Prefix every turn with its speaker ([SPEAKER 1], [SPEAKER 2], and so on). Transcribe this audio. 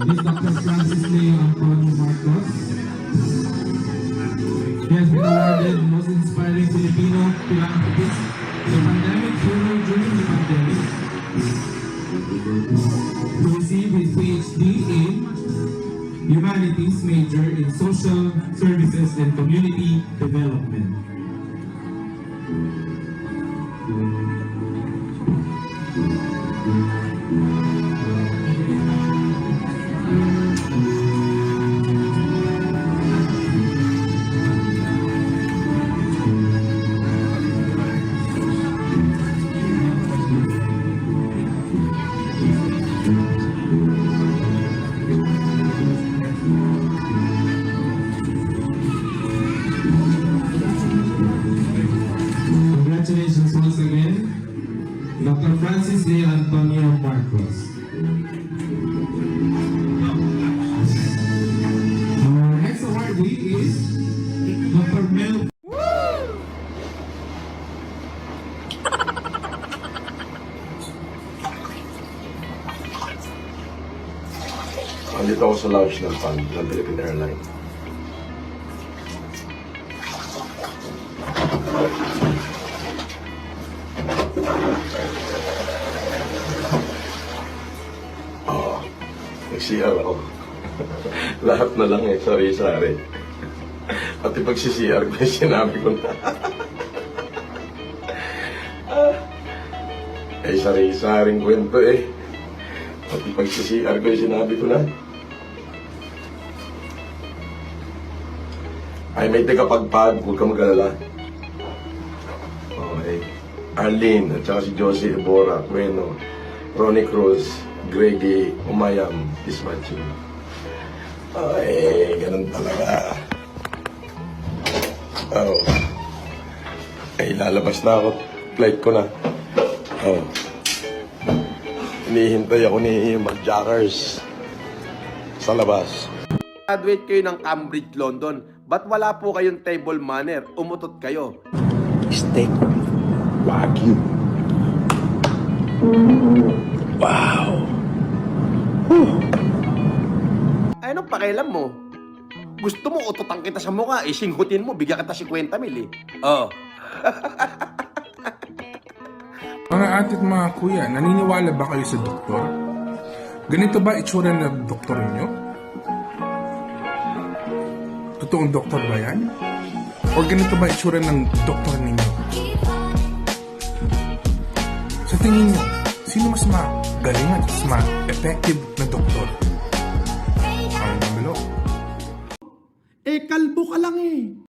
[SPEAKER 1] is Dr. Francis Leo Antonio Marcos. He has been awarded Most Inspiring Filipino Philanthropist, the Pandemic Hero during the pandemic. He received his PhD in Humanities major in Social Services and Community Development. Congratulations once again, Dr. Francis Leo Antonio Marcos. Our next awardee is Dr. Mel.
[SPEAKER 2] Andito ako sa lounge ng PAN ng Philippine Airlines. Nag-CR ako. Lahat na lang sorry. Pati pag-CR ko, sinabi ko na. Sari-saring kwento Pati pag-CR ko, sinabi ko na. Ay, may tagapagpag, huwag ka mag-alala. Okay. Arlene, at saka si Josie Ebora, Bueno, Ronnie Cruz, Greggy, Umayam, Dispatching. Ay, ganun talaga. Ay, lalabas na ako. Flight ko na. Hinihintay ako ni Jackers sa labas.
[SPEAKER 3] Graduate kayo ng Cambridge, London. Ba't wala po kayong table manner? Umutot kayo.
[SPEAKER 2] Steak. Wagyu. Wow.
[SPEAKER 3] Ay, anong pakialam mo? Gusto mo utotan kita sa mukha, singhutin mo, bigyan kita 50,000 Oh.
[SPEAKER 4] Mga ate at mga kuya, naniniwala ba kayo sa doktor? Ganito ba itsura ng doktor niyo? Totoong doktor ba yan? O ganito ba itsura ng doktor ninyo? Sa tingin niyo, sino mas magaling at mas ma-effective na doktor? Ang below.
[SPEAKER 3] Kalbo ka lang